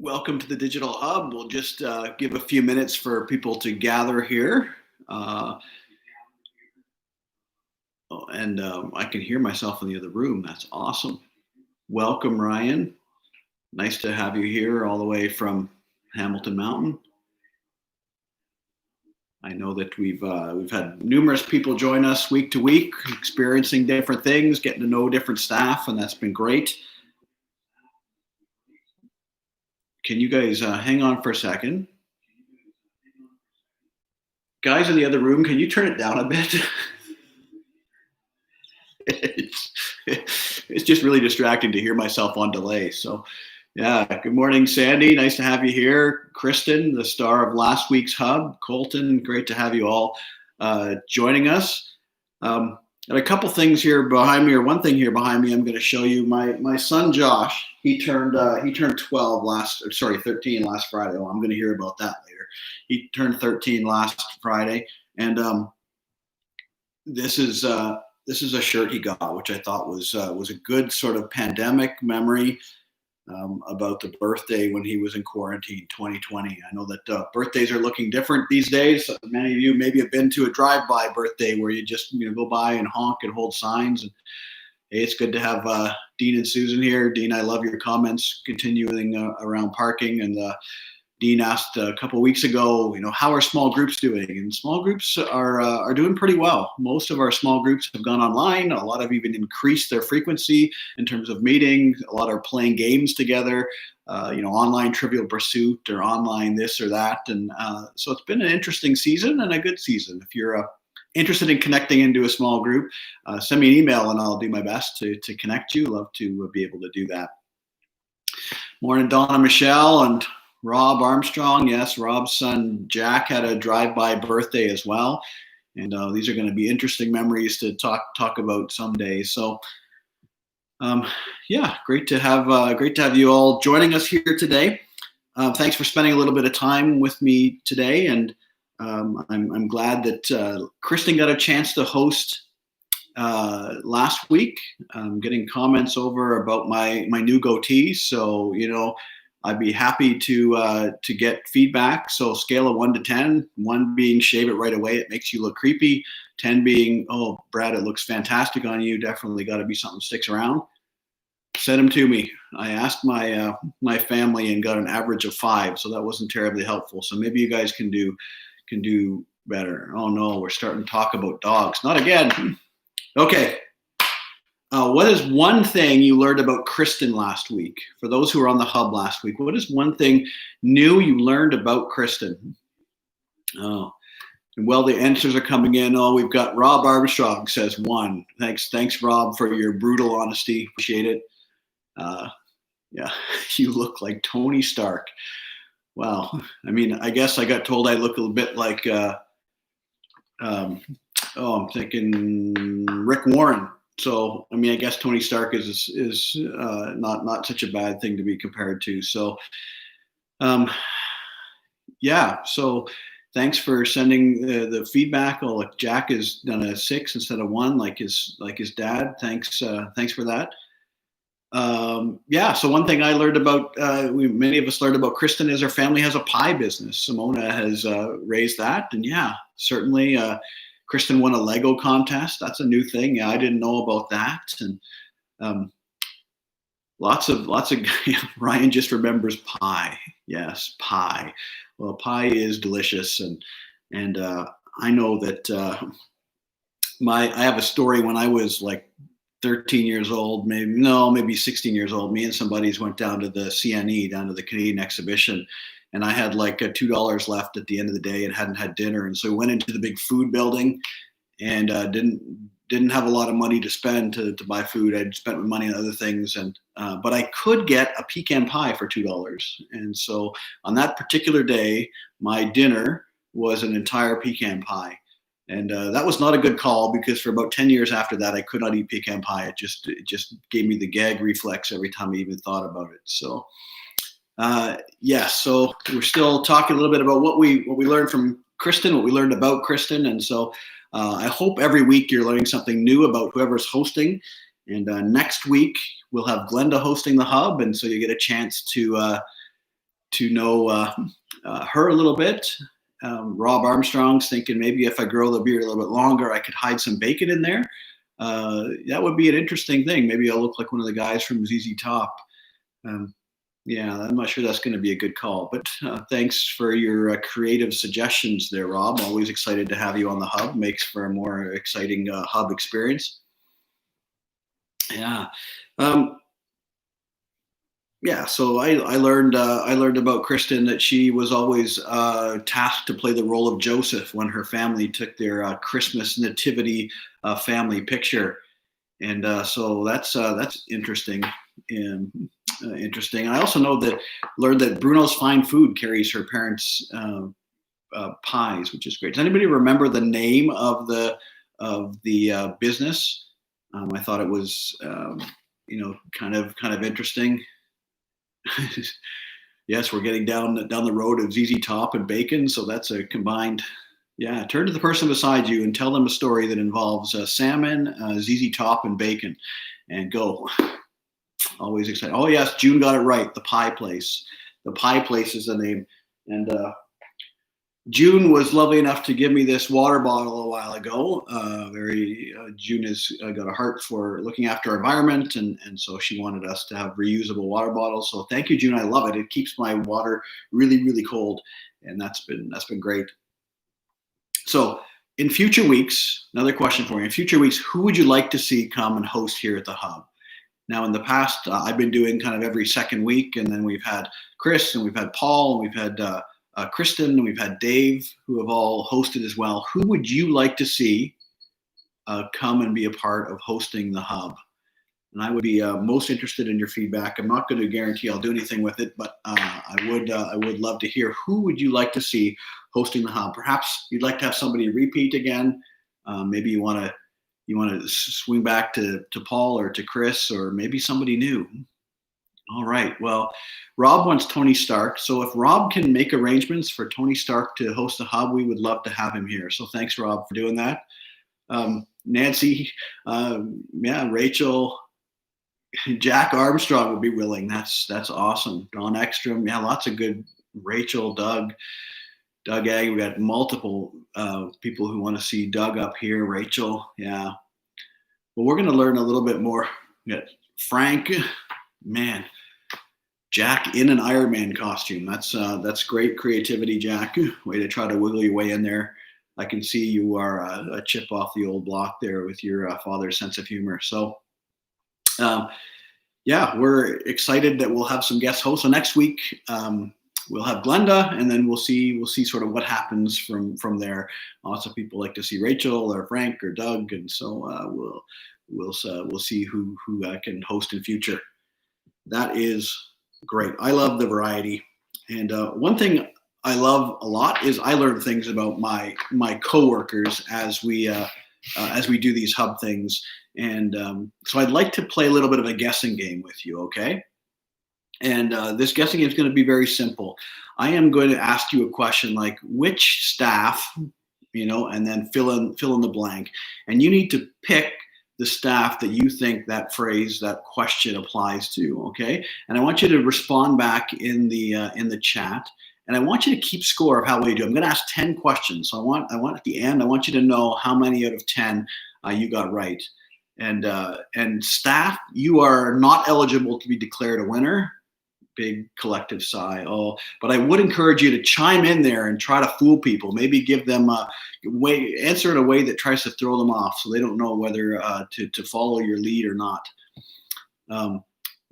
Welcome to the Digital Hub. We'll just give a few minutes for people to gather here. Uh, and I can hear myself in the other room. That's awesome. Welcome, Ryan. Nice to have you here all the way from Hamilton Mountain. I know that we've had numerous people join us week to week, experiencing different things, getting to know different staff, and that's been great. Can you guys hang on for a second? Guys in the other room, can you turn it down a bit? it's, it's just really distracting to hear myself on delay. So, yeah, good morning, Sandy. Nice to have you here. Kristen, the star of last week's Hub. Colton, great to have you all joining us. And a couple things here behind me, or one thing here behind me, I'm going to show you. My son Josh, he turned 13 last Friday. Oh, I'm going to hear about that later. He turned 13 last Friday, and this is a shirt he got, which I thought was a good sort of pandemic memory about the birthday when he was in quarantine 2020. I know that birthdays are looking different these days. Many of you maybe have been to a drive-by birthday where you just go by and honk and hold signs. And hey, it's good to have Dean and Susan here. Dean, I love your comments continuing around parking. And Dean asked a couple of weeks ago, how are small groups doing? And small groups are doing pretty well. Most of our small groups have gone online. A lot have even increased their frequency in terms of meeting. A lot are playing games together, online Trivial Pursuit or online this or that. And so it's been an interesting season and a good season. If you're interested in connecting into a small group, send me an email and I'll do my best to connect you. Love to be able to do that. Morning, Donna Michelle and Rob Armstrong. Yes, Rob's son Jack had a drive-by birthday as well, and these are going to be interesting memories to talk about someday. So, yeah, great to have you all joining us here today. Thanks for spending a little bit of time with me today, and I'm glad that Kristen got a chance to host last week. Getting comments over about my new goatee, so I'd be happy to get feedback. So scale of 1 to 10, 1 being shave it right away, it makes you look creepy. 10 being, oh, Brad, it looks fantastic on you. Definitely got to be something that sticks around. Send them to me. I asked my family and got an average of 5, so that wasn't terribly helpful. So maybe you guys can do better. Oh no, we're starting to talk about dogs. Not again. Okay. What is one thing you learned about Kristen last week? For those who were on the Hub last week, what is one thing new you learned about Kristen? Oh, well, the answers are coming in. Oh, we've got Rob Armstrong says 1. Thanks, Rob, for your brutal honesty. Appreciate it. Yeah, you look like Tony Stark. Wow. I mean, I guess I got told I look a little bit like, I'm thinking Rick Warren. So, I mean, I guess Tony Stark is not such a bad thing to be compared to. So, yeah. So, thanks for sending the feedback. Oh, look, Jack has done a 6 instead of 1, like his dad. Thanks for that. Yeah. So one thing I learned about, many of us learned about Kristen is her family has a pie business. Simona has raised that, and yeah, certainly. Kristen won a Lego contest. That's a new thing. Yeah, I didn't know about that. And lots of Ryan just remembers pie. Yes, pie. Well, pie is delicious, and I know that I have a story when I was like 13 years old, maybe 16 years old. Me and some buddies went down to the CNE, down to the Canadian Exhibition. And I had like $2 left at the end of the day and hadn't had dinner. And so we went into the big food building and didn't have a lot of money to spend to buy food. I'd spent my money on other things, but I could get a pecan pie for $2. And so on that particular day, my dinner was an entire pecan pie. And that was not a good call because for about 10 years after that, I could not eat pecan pie. It just gave me the gag reflex every time I even thought about it. So. Yes, so we're still talking a little bit about what we learned from Kristen, what we learned about Kristen, and so I hope every week you're learning something new about whoever's hosting. And next week we'll have Glenda hosting the Hub, and so you get a chance to to know her a little bit. Rob Armstrong's thinking maybe if I grow the beard a little bit longer, I could hide some bacon in there. That would be an interesting thing. Maybe I'll look like one of the guys from ZZ Top. Um, yeah, I'm not sure that's going to be a good call, but thanks for your creative suggestions there, Rob. Always excited to have you on the hub. Makes for a more exciting hub experience. Yeah. Yeah, so I learned about Kristen that she was always tasked to play the role of Joseph when her family took their Christmas nativity family picture, and so that's interesting. And interesting. I also learned that Bruno's Fine Food carries her parents' pies, which is great. Does anybody remember the name of the business? I thought it was kind of interesting. Yes, we're getting down the road of ZZ Top and bacon, so that's a combined. Yeah, turn to the person beside you and tell them a story that involves salmon, ZZ Top, and bacon, and go. Always excited. Oh yes, June got it right. The Pie Place. The Pie Place is the name, and June was lovely enough to give me this water bottle a while ago. June has got a heart for looking after our environment, and so she wanted us to have reusable water bottles. So thank you, June. I love it. It keeps my water really, really cold, and that's been great. So in future weeks, another question for you. In future weeks, who would you like to see come and host here at the Hub? Now, in the past, I've been doing kind of every second week, and then we've had Chris, and we've had Paul, and we've had Kristen, and we've had Dave, who have all hosted as well. Who would you like to see come and be a part of hosting the Hub? And I would be most interested in your feedback. I'm not going to guarantee I'll do anything with it, but I would love to hear who would you like to see hosting the Hub. Perhaps you'd like to have somebody repeat again. Maybe you want to swing back to Paul or to Chris, or maybe somebody new. All right. Well, Rob wants Tony Stark. So if Rob can make arrangements for Tony Stark to host the Hub, we would love to have him here. So thanks, Rob, for doing that. Nancy, Rachel, Jack Armstrong would be willing. That's awesome. Don Ekstrom. Yeah, lots of good. Rachel, Doug Agg. We got multiple people who want to see Doug up here. Rachel. Yeah. Well, we're going to learn a little bit more. We got Frank. Man, Jack in an Iron Man costume. That's great creativity, Jack. Way to try to wiggle your way in there. I can see you are a chip off the old block there with your father's sense of humor. So, yeah, we're excited that we'll have some guest hosts. So next week we'll have Glenda, and then we'll see sort of what happens from there. Lots of people like to see Rachel or Frank or Doug, and so we'll see who can host in future. That is great. I love the variety. And one thing I love a lot is I learn things about my coworkers as we do these Hub things. And so I'd like to play a little bit of a guessing game with you, okay? And this guessing game is going to be very simple. I am going to ask you a question like which staff, and then fill in the blank. And you need to pick the staff that you think that question applies to, okay? And I want you to respond back in the chat, and I want you to keep score of how well you do. I'm going to ask 10 questions, so I want at the end, I want you to know how many out of 10 you got right. And staff, you are not eligible to be declared a winner. Big collective sigh. Oh, but I would encourage you to chime in there and try to fool people. Maybe give them answer in a way that tries to throw them off, so they don't know whether to follow your lead or not.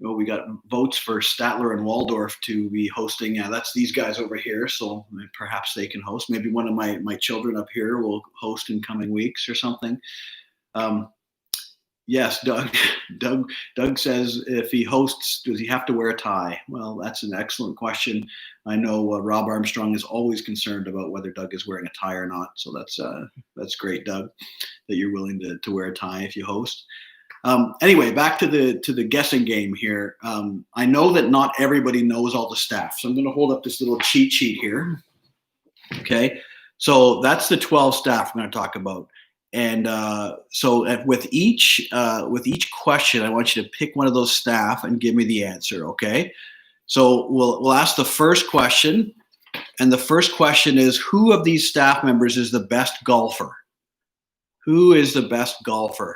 We got votes for Statler and Waldorf to be hosting. That's these guys over here, so perhaps they can host. Maybe one of my children up here will host in coming weeks or something. Yes, Doug says if he hosts, does he have to wear a tie? Well, that's an excellent question. I know Rob Armstrong is always concerned about whether Doug is wearing a tie or not. So that's great, Doug, that you're willing to wear a tie if you host. Anyway, back to the guessing game here. I know that not everybody knows all the staff, so I'm going to hold up this little cheat sheet here. Okay, so that's the 12 staff I'm going to talk about. And so with each question, I want you to pick one of those staff and give me the answer, okay? So we'll ask the first question, and the first question is, who of these staff members is the best golfer? Who is the best golfer?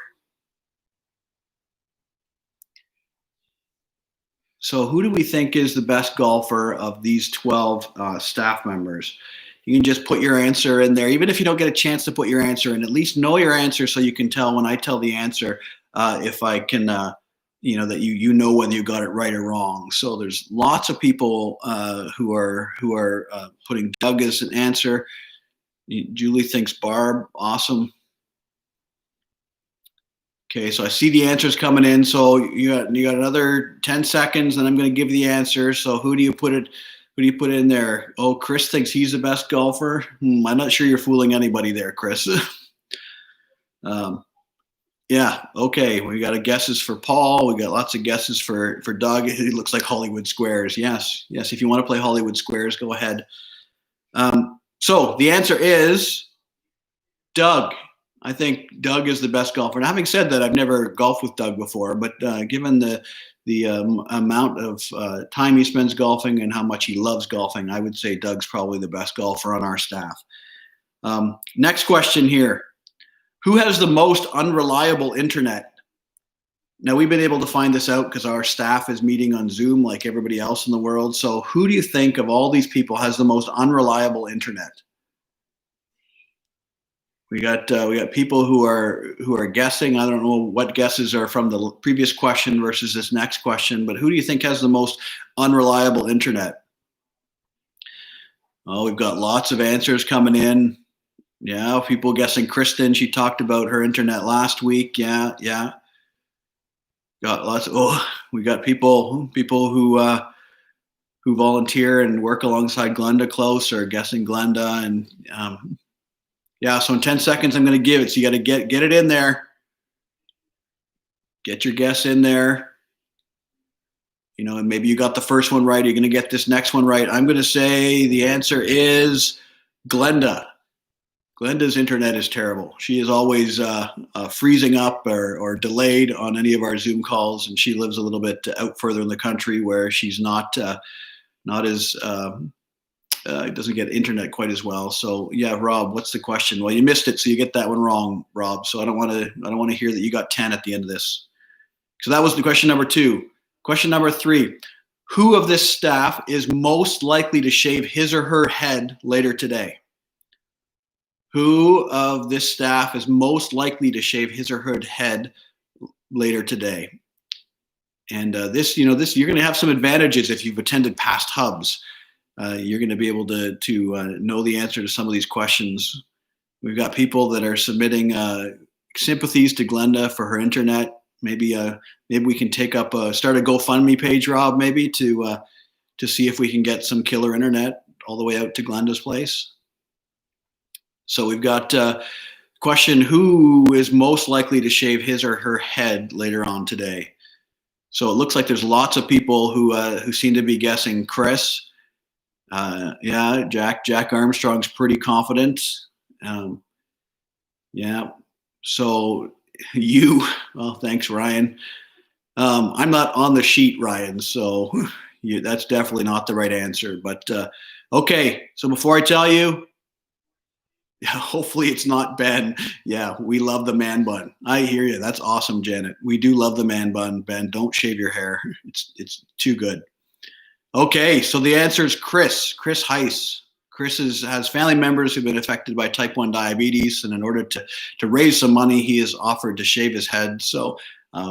So who do we think is the best golfer of these 12 staff members? You can just put your answer in there. Even if you don't get a chance to put your answer in, at least know your answer so you can tell when I tell the answer if I can, that you know whether you got it right or wrong. So there's lots of people who are putting Doug as an answer. Julie thinks Barb. Awesome. Okay, so I see the answers coming in. So you got another 10 seconds, and I'm going to give the answer. So who do you put it? Who do you put in there? Oh, Chris thinks he's the best golfer. I'm not sure you're fooling anybody there, Chris. Yeah. Okay. We got guesses for Paul. We got lots of guesses for Doug. It looks like Hollywood Squares. Yes. Yes. If you want to play Hollywood Squares, go ahead. So the answer is Doug. I think Doug is the best golfer. And having said that, I've never golfed with Doug before, but given the amount of time he spends golfing and how much he loves golfing, I would say Doug's probably the best golfer on our staff. Next question here. Who has the most unreliable internet? Now, we've been able to find this out because our staff is meeting on Zoom like everybody else in the world. So who do you think of all these people has the most unreliable internet? We got people who are guessing. I don't know what guesses are from the previous question versus this next question, but who do you think has the most unreliable internet? Oh, we've got lots of answers coming in. Yeah, people guessing Kristen. She talked about her internet last week. Yeah. Got lots. We got people who volunteer and work alongside Glenda close are guessing Glenda, and yeah. So in 10 seconds, I'm going to give it. So you got to get it in there. Get your guess in there. And maybe you got the first one right. You're going to get this next one right. I'm going to say the answer is Glenda. Glenda's internet is terrible. She is always freezing up or delayed on any of our Zoom calls, and she lives a little bit out further in the country where she's not as doesn't get internet quite as well. So yeah, Rob, what's the question? Well, you missed it, so you get that one wrong, Rob. So I don't want to hear that you got 10 at the end of this. So that was the question number 2. Question number 3. Who of this staff is most likely to shave his or her head later today? Who of this staff is most likely to shave his or her head later today? And this you're going to have some advantages if you've attended past hubs. You're going to be able to know the answer to some of these questions. We've got people that are submitting sympathies to Glenda for her internet. Maybe we can start a GoFundMe page, Rob, maybe to see if we can get some killer internet all the way out to Glenda's place. So we've got question: who is most likely to shave his or her head later on today? So it looks like there's lots of people who seem to be guessing Chris. Yeah, Jack Armstrong's pretty confident. Yeah. So well, thanks, Ryan. I'm not on the sheet, Ryan, so that's definitely not the right answer. But okay, so before I tell you, hopefully it's not Ben. Yeah, we love the man bun. I hear you. That's awesome, Janet. We do love the man bun. Ben, don't shave your hair. It's too good. Okay, so the answer is Chris Heiss. Chris has family members who've been affected by type 1 diabetes, and in order to raise some money, he has offered to shave his head. So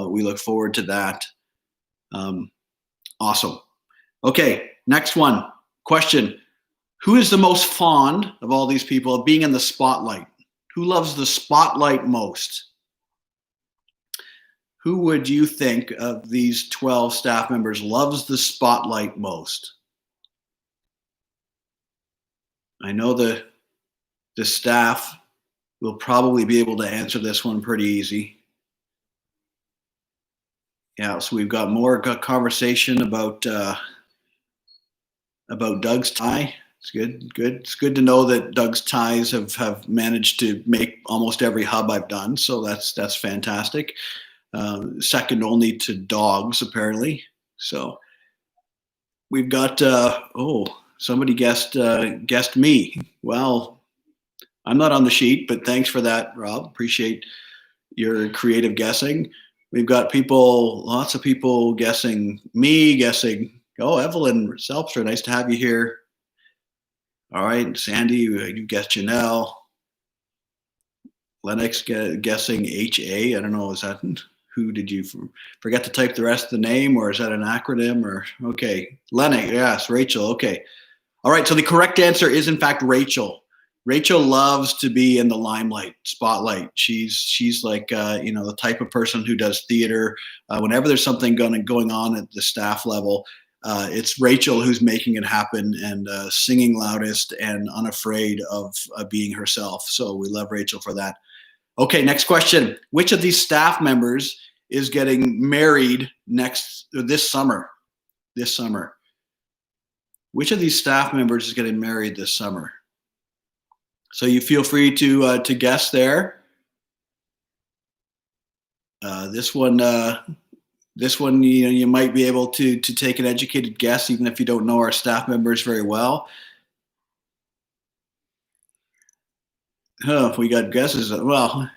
we look forward to that. Awesome. Okay, next one. Question: who is the most fond of all these people of being in the spotlight? Who loves the spotlight most? Who would you think of these 12 staff members loves the spotlight most? I know the staff will probably be able to answer this one pretty easy. Yeah, so we've got more conversation about Doug's tie. It's good. It's good to know that Doug's ties have managed to make almost every hub I've done. So that's fantastic. Second only to dogs, apparently. So We've got somebody guessed me. Well, I'm not on the sheet, but thanks for that, Rob. Appreciate your creative guessing. We've got lots of people guessing me, guessing. Oh, Evelyn Selpster, nice to have you here. All right, Sandy, you guessed Janelle. Lennox guessing HA. I don't know. Is that who did you forget to type the rest of the name, or is that an acronym? Or okay, Lennox. Yes, Rachel. Okay. All right. So the correct answer is in fact Rachel. Rachel loves to be in the limelight, spotlight. She's like the type of person who does theater. Whenever there's something going on at the staff level, it's Rachel who's making it happen and singing loudest and unafraid of being herself. So we love Rachel for that. Okay, next question. Which of these staff members is getting married this summer? This summer. Which of these staff members is getting married this summer? So you feel free to guess there. This one, you might be able to take an educated guess, even if you don't know our staff members very well. We got guesses. Well,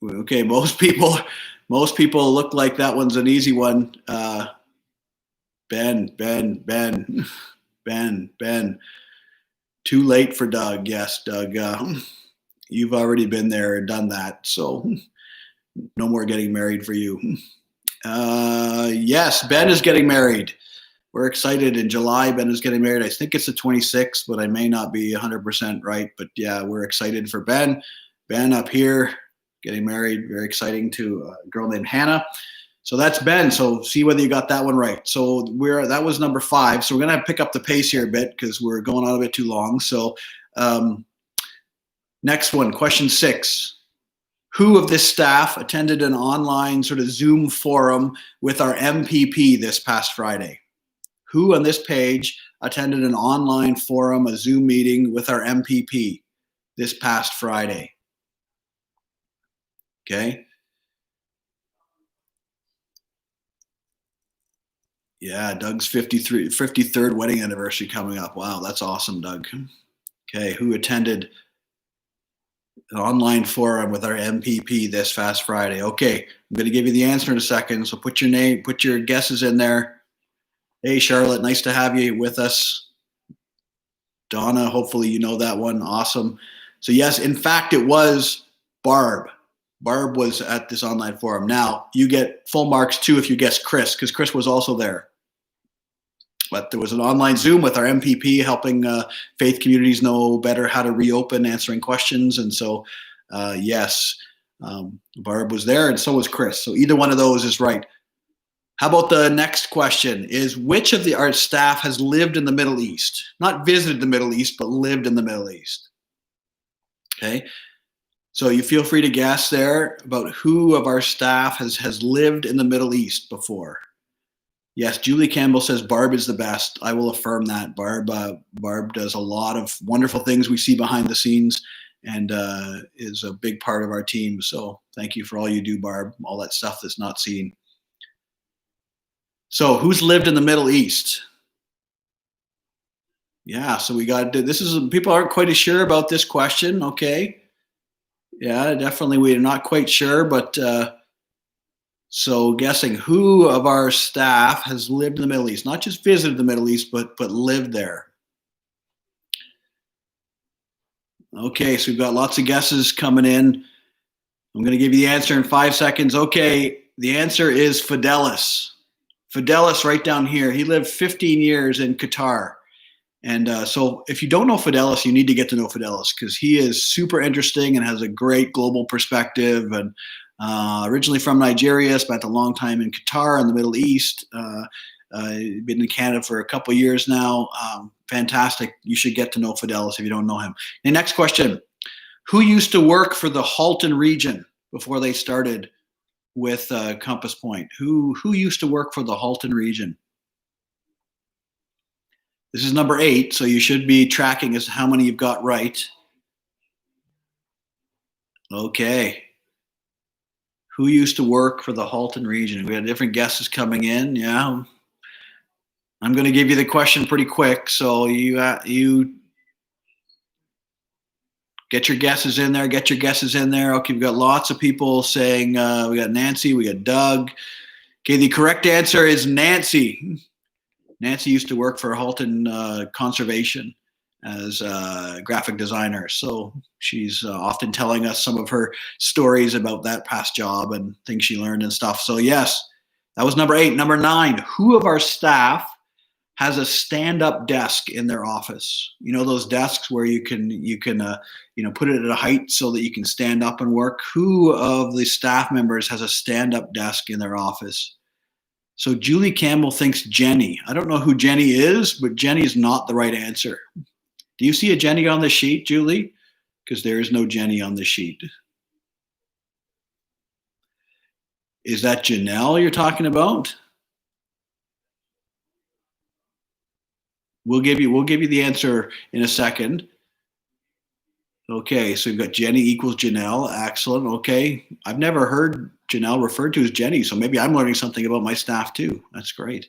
okay. Most people look like that one's an easy one. Ben. Too late for Doug. Yes, Doug. You've already been there and done that. So no more getting married for you. Yes, Ben is getting married. We're excited. In July, Ben is getting married. I think it's the 26th, but I may not be 100% right. But yeah, we're excited for Ben. Ben up here getting married. Very exciting to a girl named Hannah. So that's Ben. So see whether you got that one right. So that was number 5. So we're going to pick up the pace here a bit because we're going on a bit too long. So next one, question 6. Who of this staff attended an online sort of Zoom forum with our MPP this past Friday? Who on this page attended an online forum, a Zoom meeting with our MPP this past Friday? Okay. Yeah, Doug's 53rd wedding anniversary coming up. Wow, that's awesome, Doug. Okay, who attended an online forum with our MPP this past Friday? Okay, I'm going to give you the answer in a second. So put your guesses in there. Hey, Charlotte, nice to have you with us. Donna, hopefully you know that one. Awesome. So yes, in fact, it was Barb. Barb was at this online forum. Now, you get full marks too if you guess Chris, because Chris was also there. But there was an online Zoom with our MPP helping faith communities know better how to reopen, answering questions. And so, yes, Barb was there, and so was Chris. So either one of those is right. How about the next question is which of our staff has lived in the Middle East? Not visited the Middle East, but lived in the Middle East. Okay. So you feel free to guess there about who of our staff has lived in the Middle East before. Yes, Julie Campbell says Barb is the best. I will affirm that. Barb does a lot of wonderful things we see behind the scenes and is a big part of our team. So thank you for all you do, Barb, all that stuff that's not seen. So who's lived in the Middle East? Yeah, so people aren't quite as sure about this question. Okay. Yeah, definitely we're not quite sure, but so guessing who of our staff has lived in the Middle East, not just visited the Middle East, but lived there. Okay, so we've got lots of guesses coming in. I'm going to give you the answer in 5 seconds. Okay, the answer is Fidelis. Fidelis right down here. He lived 15 years in Qatar. And so if you don't know Fidelis, you need to get to know Fidelis because he is super interesting and has a great global perspective. And originally from Nigeria, spent a long time in Qatar in the Middle East. Been in Canada for a couple of years now. Fantastic. You should get to know Fidelis if you don't know him. The next question. Who used to work for the Halton region before they started with Compass Point? Who used to work for the Halton region? This is number 8, so you should be tracking as to how many you've got right. Okay. Who used to work for the Halton region? We had different guesses coming in. Yeah, I'm going to give you the question pretty quick, so you get your guesses in there. Get your guesses in there. Okay, we've got lots of people saying we got Nancy, we got Doug. Okay, the correct answer is Nancy. Nancy used to work for Halton Conservation as a graphic designer, so she's often telling us some of her stories about that past job and things she learned and stuff. So yes, that was number 8. Number 9, who of our staff has a stand-up desk in their office? You know those desks where you can put it at a height so that you can stand up and work. Who of the staff members has a stand-up desk in their office? So Julie Campbell thinks Jenny. I don't know who Jenny is, but Jenny is not the right answer. Do you see a Jenny on the sheet, Julie? Because there is no Jenny on the sheet. Is that Janelle you're talking about? We'll give you the answer in a second. Okay, so we've got Jenny equals Janelle. Excellent. Okay, I've never heard Janelle referred to as Jenny, so maybe I'm learning something about my staff too. That's great.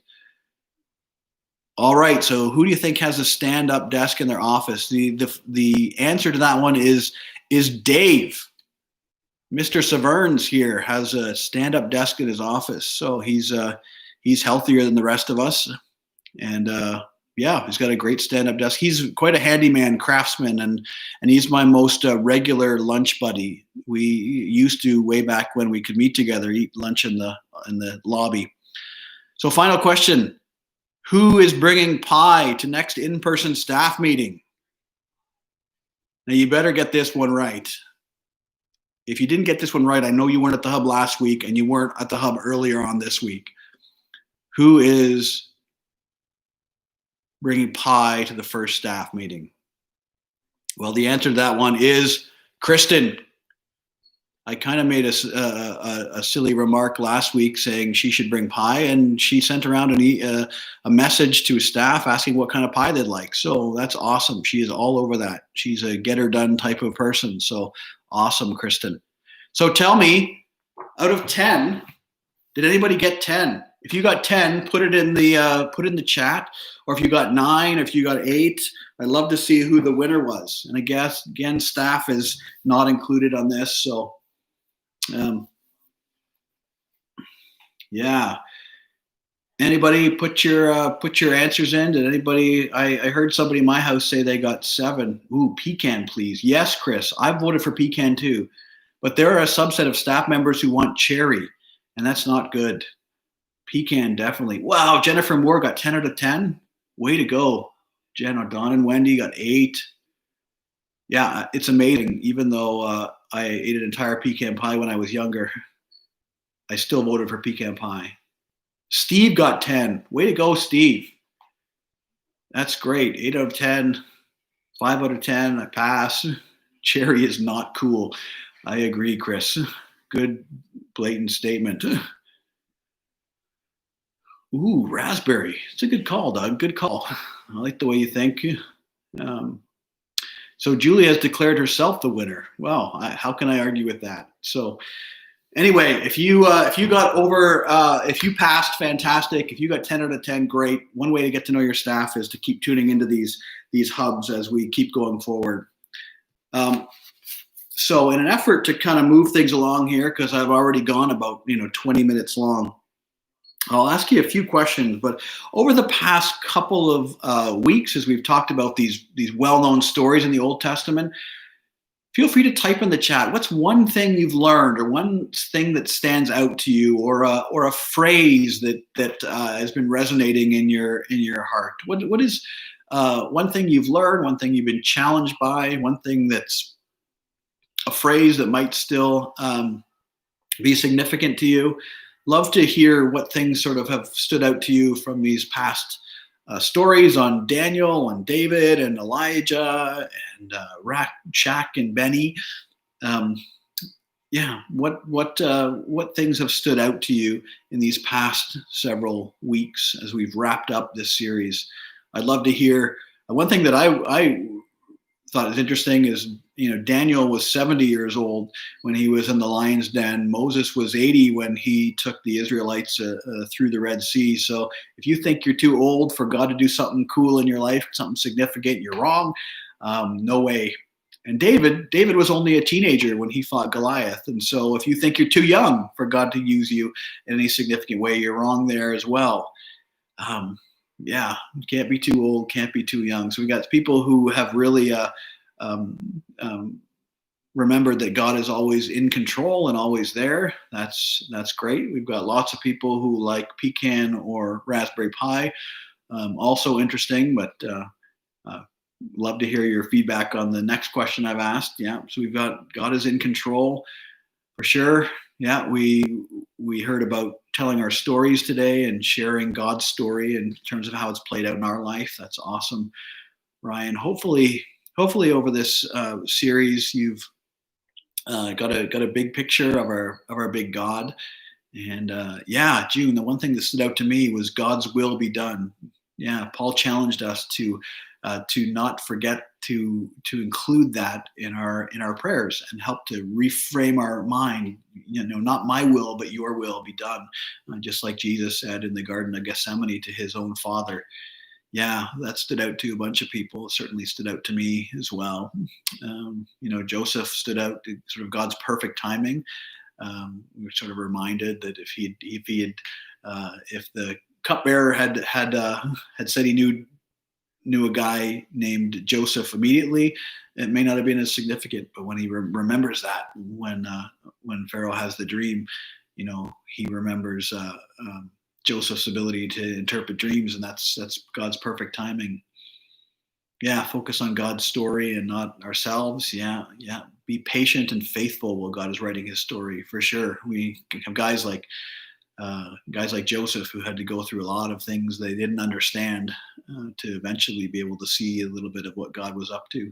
All right, so who do you think has a stand-up desk in their office? The answer to that one is Dave. Mr. Severns here has a stand-up desk in his office, so he's healthier than the rest of us, and yeah, he's got a great stand-up desk. He's quite a handyman craftsman, and he's my most regular lunch buddy. We used to, way back when we could meet together, eat lunch in the lobby. So final question, who is bringing pie to next in-person staff meeting? Now you better get this one right. If you didn't get this one right, I know you weren't at the hub last week and you weren't at the hub earlier on this week. Who is bringing pie to the first staff meeting? Well, the answer to that one is Kristen. I kind of made a silly remark last week saying she should bring pie, and she sent around a message to staff asking what kind of pie they'd like. So that's awesome. She is all over that. She's a get her done type of person. So awesome, Kristen. So tell me, out of 10, did anybody get 10? If you got 10, put it in the chat. Or if you got 9, if you got 8, I'd love to see who the winner was. And I guess again, staff is not included on this. So, yeah. Anybody put your answers in? Did anybody? I heard somebody in my house say they got 7. Ooh, pecan, please. Yes, Chris. I voted for pecan too, but there are a subset of staff members who want cherry, and that's not good. Pecan, definitely. Wow, Jennifer Moore got 10 out of 10. Way to go. Jen, Don and Wendy got 8. Yeah, it's amazing. Even though I ate an entire pecan pie when I was younger, I still voted for pecan pie. Steve got 10. Way to go, Steve. That's great. 8 out of 10. 5 out of 10. I pass. Cherry is not cool. I agree, Chris. Good blatant statement. Ooh, raspberry. It's a good call, Doug. Good call. I like the way you think. So Julie has declared herself the winner. Well, how can I argue with that? So anyway, if you got over, if you passed, fantastic. If you got 10 out of 10, great. One way to get to know your staff is to keep tuning into these hubs as we keep going forward. So in an effort to kind of move things along here, because I've already gone about 20 minutes long, I'll ask you a few questions. But over the past couple of weeks, as we've talked about these well-known stories in the Old Testament, feel free to type in the chat. What's one thing you've learned, or one thing that stands out to you, or a phrase that has been resonating in your heart? What is one thing you've learned, one thing you've been challenged by, one thing that's a phrase that might still be significant to you? Love to hear what things sort of have stood out to you from these past stories on Daniel and David and Elijah and Shaq and Benny. Yeah, what things have stood out to you in these past several weeks as we've wrapped up this series? I'd love to hear. One thing that I thought is interesting is, Daniel was 70 years old when he was in the lion's den. Moses was 80 when he took the Israelites through the Red Sea. So if you think you're too old for God to do something cool in your life, something significant, you're wrong. No way. And David was only a teenager when he fought Goliath. And so if you think you're too young for God to use you in any significant way, you're wrong there as well. Yeah, can't be too old, can't be too young. So we got people who have really remembered that God is always in control and always there. That's great. We've got lots of people who like pecan or raspberry Pi. Also interesting, but love to hear your feedback on the next question I've asked. Yeah, so we've got God is in control for sure. Yeah, we heard about telling our stories today and sharing God's story in terms of how it's played out in our life. That's awesome, Ryan. Hopefully over this series, you've got a big picture of our big God. And yeah, June, the one thing that stood out to me was God's will be done. Yeah, Paul challenged us to not forget to include that in our prayers and help to reframe our mind. Not my will, but your will be done. Just like Jesus said in the Garden of Gethsemane to his own Father. Yeah, that stood out to a bunch of people. It certainly stood out to me as well. Joseph stood out to sort of God's perfect timing. We were sort of reminded that if the cupbearer had said he knew a guy named Joseph immediately, it may not have been as significant. But when he remembers that, when Pharaoh has the dream, he remembers Joseph's ability to interpret dreams, and that's God's perfect timing. Yeah, focus on God's story and not ourselves. Yeah. Be patient and faithful while God is writing his story, for sure. We have guys like Joseph who had to go through a lot of things they didn't understand to eventually be able to see a little bit of what God was up to.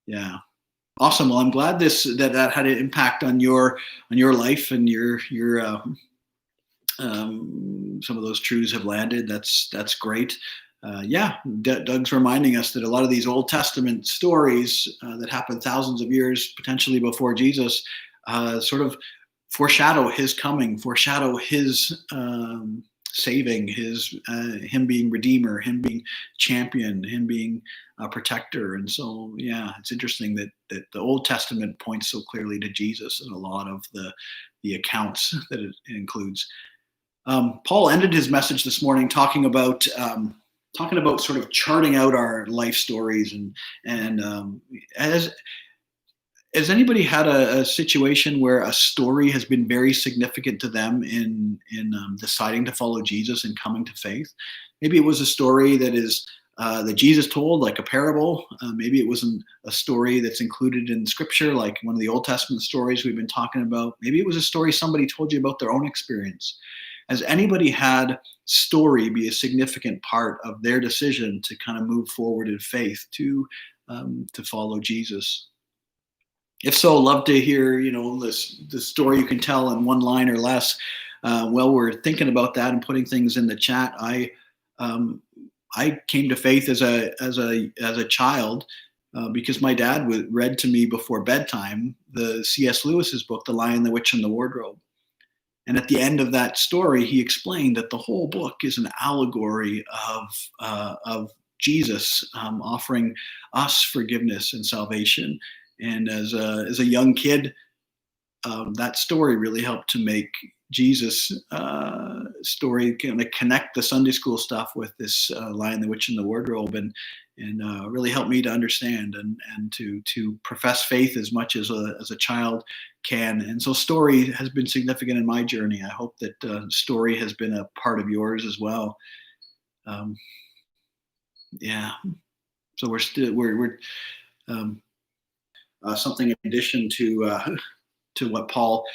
Yeah. Awesome. Well, I'm glad that had an impact on your life and your some of those truths have landed. That's great. Doug's reminding us that a lot of these Old Testament stories that happened thousands of years potentially before Jesus sort of foreshadow his coming, foreshadow his saving, him being redeemer, him being champion, him being a protector. And so, yeah, it's interesting that the Old Testament points so clearly to Jesus in a lot of the accounts that it includes. Paul ended his message this morning talking about sort of charting out our life stories, and has anybody had a situation where a story has been very significant to them in deciding to follow Jesus and coming to faith? Maybe it was a story that Jesus told, like a parable. Maybe it wasn't a story that's included in Scripture, like one of the Old Testament stories we've been talking about. Maybe it was a story somebody told you about their own experience. Has anybody had story be a significant part of their decision to kind of move forward in faith to follow Jesus? If so, love to hear the story you can tell in one line or less. While we're thinking about that and putting things in the chat, I came to faith as a child because my dad read to me before bedtime the C.S. Lewis's book, The Lion, the Witch, and the Wardrobe. And at the end of that story, he explained that the whole book is an allegory of Jesus offering us forgiveness and salvation. And as a young kid, that story really helped to make Jesus' story kind of connect the Sunday school stuff with this Lion, the Witch, and the Wardrobe, and really helped me to understand and to profess faith as much as a child can. And so story has been significant in my journey. I hope that story has been a part of yours as well. Yeah. So we're something in addition to what Paul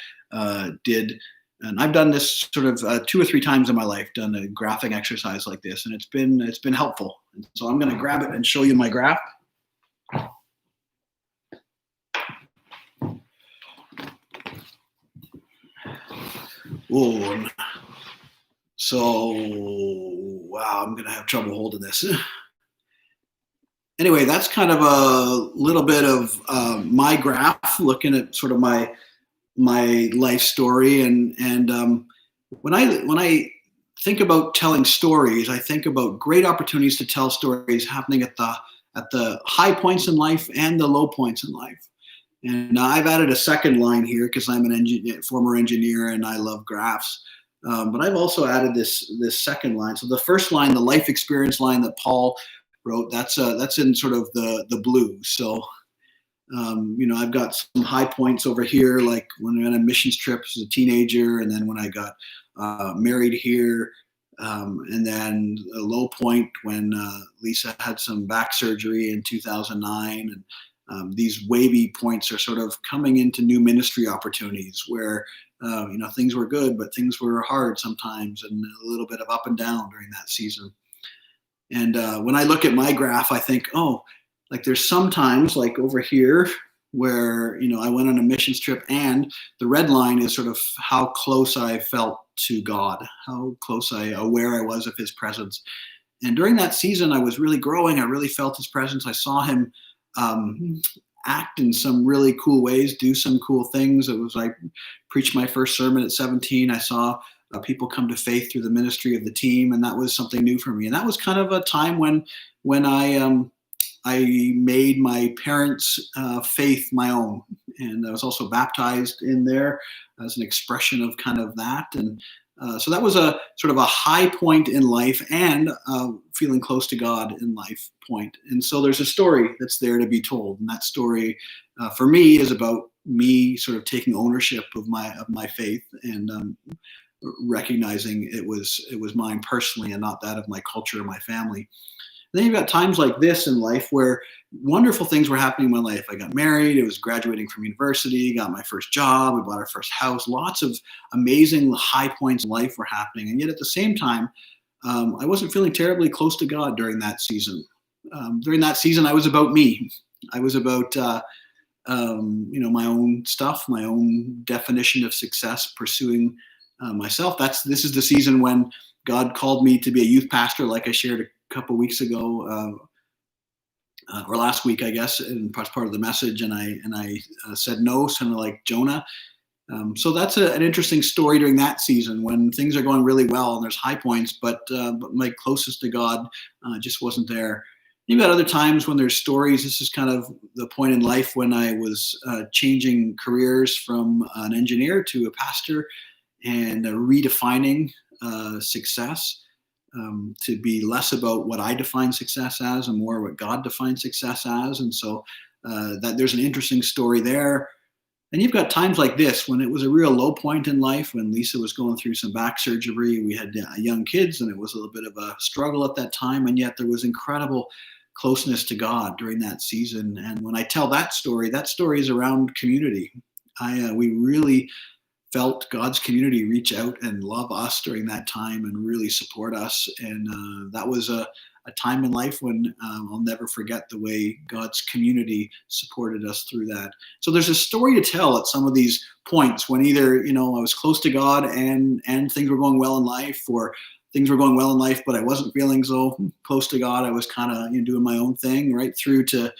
did. And I've done this sort of 2 or 3 times in my life, done a graphing exercise like this, and it's been helpful. And so I'm going to grab it and show you my graph. Oh, so wow, I'm going to have trouble holding this. anyway, that's kind of a little bit of my graph, looking at sort of my life story, and when I think about telling stories, I think about great opportunities to tell stories happening at the high points in life and the low points in life. And I've added a second line here because I'm an former engineer, and I love graphs. But I've also added this second line. So the first line, the life experience line that Paul wrote, that's in sort of the blue. So I've got some high points over here, like when I went on missions trips as a teenager, and then when I got married here, and then a low point when Lisa had some back surgery in 2009. And these wavy points are sort of coming into new ministry opportunities where things were good, but things were hard sometimes, and a little bit of up and down during that season. And when I look at my graph, I think, oh, like there's sometimes like over here where I went on a missions trip, and the red line is sort of how close I felt to God, how close aware I was of His presence. And during that season, I was really growing. I really felt His presence. I saw Him act in some really cool ways, do some cool things. It was like preached my first sermon at 17. I saw people come to faith through the ministry of the team, and that was something new for me. And that was kind of a time when I made my parents' faith my own, and I was also baptized in there as an expression of kind of that. And so that was a sort of a high point in life, and feeling close to God in life point. And so there's a story that's there to be told, and that story for me is about me sort of taking ownership of my faith, and recognizing it was mine personally and not that of my culture or my family. Then you've got times like this in life where wonderful things were happening in my life. I got married, I was graduating from university, got my first job, we bought our first house. Lots of amazing high points in life were happening. And yet at the same time, I wasn't feeling terribly close to God during that season. During that season, I was about me. I was about my own stuff, my own definition of success, pursuing myself. This is the season when God called me to be a youth pastor, like I shared a couple weeks ago, or last week, I guess, and part of the message. And I said no, kind of like Jonah. So that's an interesting story during that season when things are going really well and there's high points, but my closest to God just wasn't there. You've got other times when there's stories. This is kind of the point in life when I was changing careers from an engineer to a pastor, and redefining success, to be less about what I define success as and more what God defines success as. And so that there's an interesting story there. And you've got times like this when it was a real low point in life, when Lisa was going through some back surgery. We had young kids, and it was a little bit of a struggle at that time. And yet there was incredible closeness to God during that season. And when I tell that story is around community. We really felt God's community reach out and love us during that time and really support us. And that was a time in life when I'll never forget the way God's community supported us through that. So there's a story to tell at some of these points when either, I was close to God and things were going well in life, or things were going well in life, but I wasn't feeling so close to God. I was kind of doing my own thing, right through to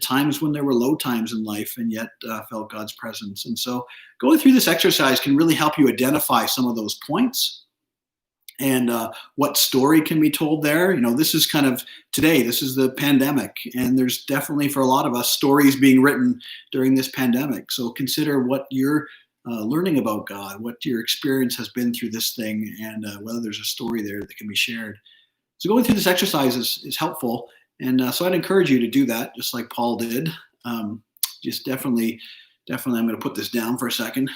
times when there were low times in life, and yet felt God's presence. And so going through this exercise can really help you identify some of those points and what story can be told there. This is kind of today, this is the pandemic, and there's definitely for a lot of us stories being written during this pandemic. So consider what you're learning about God, what your experience has been through this thing, and whether there's a story there that can be shared. So going through this exercise is helpful. And so I'd encourage you to do that, just like Paul did. Just definitely, I'm going to put this down for a second.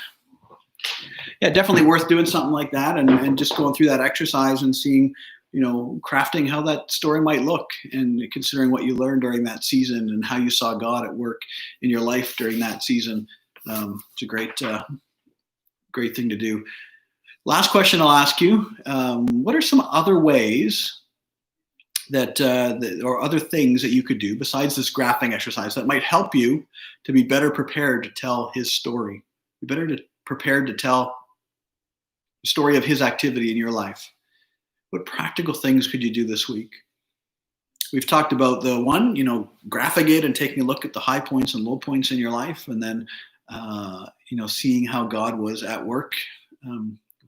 Yeah, definitely worth doing something like that, and just going through that exercise and seeing, crafting how that story might look, and considering what you learned during that season and how you saw God at work in your life during that season. It's a great thing to do. Last question I'll ask you: what are some other ways that or other things that you could do besides this graphing exercise that might help you to be better prepared to tell His story, be better prepared to tell the story of His activity in your life? What practical things could you do this week? we've talked about the one, graphing it and taking a look at the high points and low points in your life, and then seeing how God was at work,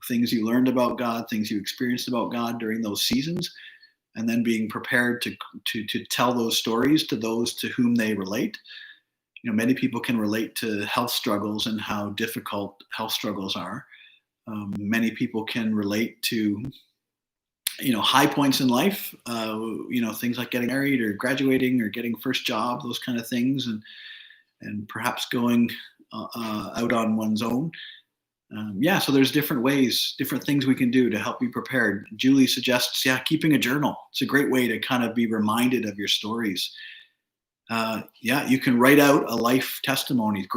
things you learned about God, things you experienced about God during those seasons, and then being prepared to tell those stories to those to whom they relate. Many people can relate to health struggles and how difficult health struggles are. Many people can relate to high points in life, things like getting married or graduating or getting first job, those kind of things, and perhaps going out on one's own. So there's different ways, different things we can do to help be prepared. Julie suggests, keeping a journal. It's a great way to kind of be reminded of your stories. You can write out a life testimony.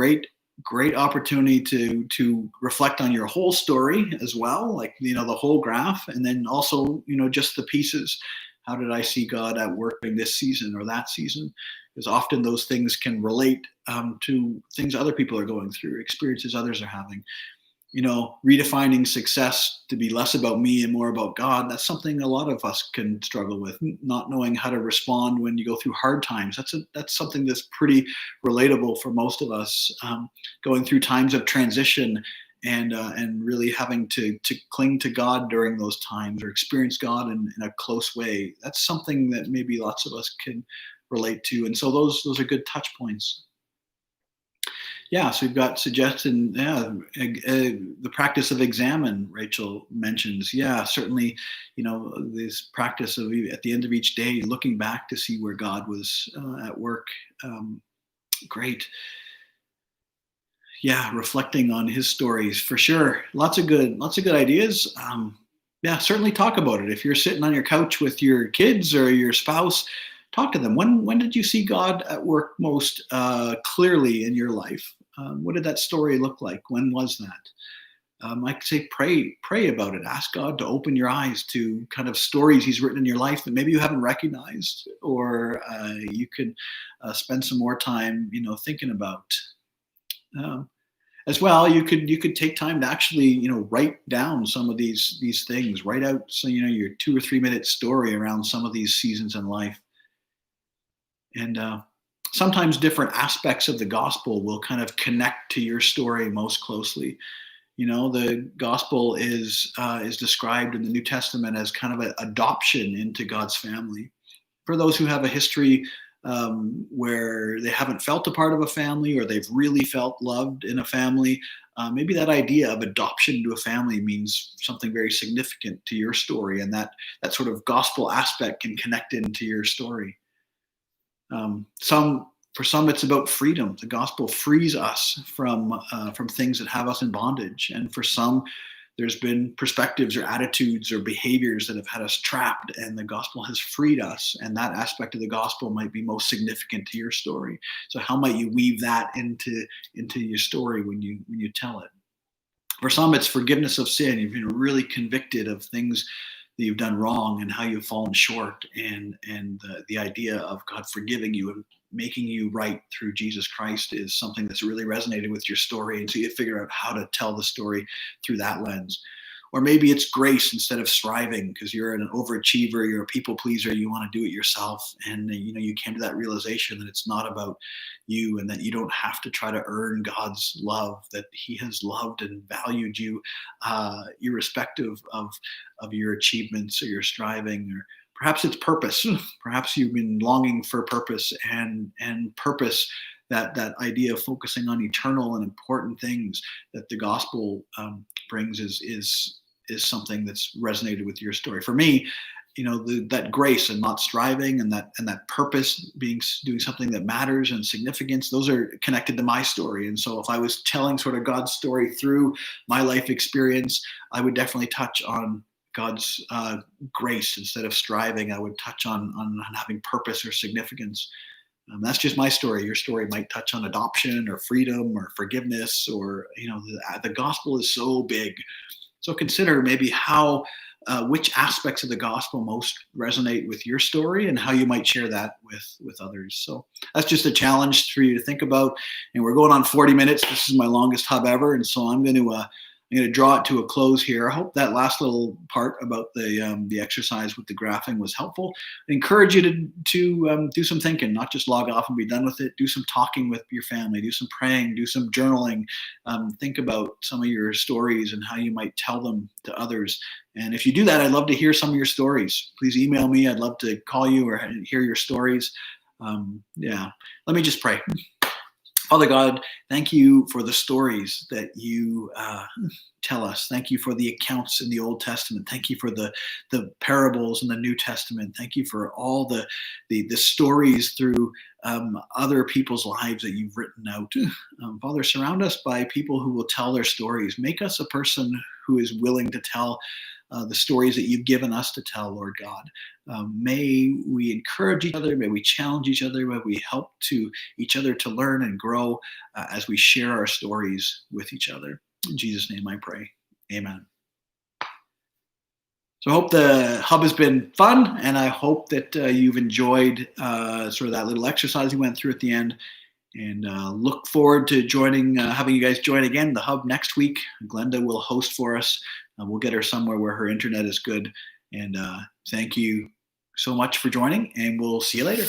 Great opportunity to reflect on your whole story as well, like the whole graph, and then also just the pieces. How did I see God at work in this season or that season? Because often those things can relate to things other people are going through, experiences others are having. Redefining success to be less about me and more about God. That's something a lot of us can struggle with, not knowing how to respond when you go through hard times. That's something that's pretty relatable for most of us, going through times of transition and really having to cling to God during those times or experience God in a close way. That's something that maybe lots of us can relate to. And so those are good touch points. So we've got suggestion. The practice of examine, Rachel mentions. Certainly, this practice of at the end of each day looking back to see where God was at work. Great. Reflecting on His stories for sure. Lots of good ideas. Certainly talk about it. If you're sitting on your couch with your kids or your spouse, talk to them. When did you see God at work most clearly in your life? What did that story look like? When was that? I could say pray about it. Ask God to open your eyes to kind of stories He's written in your life that maybe you haven't recognized, or you could spend some more time, thinking about. As well, you could take time to actually, write down some of these things. Write out your 2 or 3 minute story around some of these seasons in life. And sometimes different aspects of the gospel will kind of connect to your story most closely. The gospel is described in the New Testament as kind of an adoption into God's family. For those who have a history where they haven't felt a part of a family, or they've really felt loved in a family, maybe that idea of adoption into a family means something very significant to your story, and that sort of gospel aspect can connect into your story. For some, it's about freedom. The gospel frees us from things that have us in bondage. And for some, there's been perspectives or attitudes or behaviors that have had us trapped, and the gospel has freed us. And that aspect of the gospel might be most significant to your story. So how might you weave that into your story when you tell it? For some, it's forgiveness of sin. You've been really convicted of things that you've done wrong and how you've fallen short, and the idea of God forgiving you and making you right through Jesus Christ is something that's really resonated with your story, and so you figure out how to tell the story through that lens. Or maybe it's grace instead of striving, because you're an overachiever, you're a people pleaser, you want to do it yourself, and you came to that realization that it's not about you, and that you don't have to try to earn God's love, that He has loved and valued you irrespective of your achievements or your striving. Or perhaps it's purpose. Perhaps you've been longing for purpose, and purpose, that idea of focusing on eternal and important things that the gospel brings is something that's resonated with your story. For me, that grace and not striving, and that purpose, doing something that matters and significance, those are connected to my story. And so if I was telling sort of God's story through my life experience, I would definitely touch on God's grace instead of striving. I would touch on having purpose or significance. That's just my story. Your story might touch on adoption or freedom or forgiveness, or the gospel is so big. So consider maybe which aspects of the gospel most resonate with your story, and how you might share that with others. So that's just a challenge for you to think about. And we're going on 40 minutes. This is my longest hub ever, and so I'm going to I'm going to draw it to a close here. I hope that last little part about the exercise with the graphing was helpful. I encourage you to do some thinking, not just log off and be done with it. Do some talking with your family. Do some praying. Do some journaling. Think about some of your stories and how you might tell them to others. And if you do that, I'd love to hear some of your stories. Please email me. I'd love to call you or hear your stories. Yeah, let me just pray. Father God, thank you for the stories that you tell us. Thank you for the accounts in the Old Testament. Thank you for the parables in the New Testament. Thank you for all the stories through other people's lives that you've written out. Father, surround us by people who will tell their stories. Make us a person who is willing to tell the stories that you've given us to tell, Lord God. May we encourage each other. May we challenge each other. May we help each other to learn and grow as we share our stories with each other. In Jesus' name I pray. Amen. So I hope the hub has been fun, and I hope that you've enjoyed sort of that little exercise we went through at the end. And look forward to having you guys join again the hub next week. Glenda will host for us. We'll get her somewhere where her internet is good. And thank you so much for joining, and we'll see you later.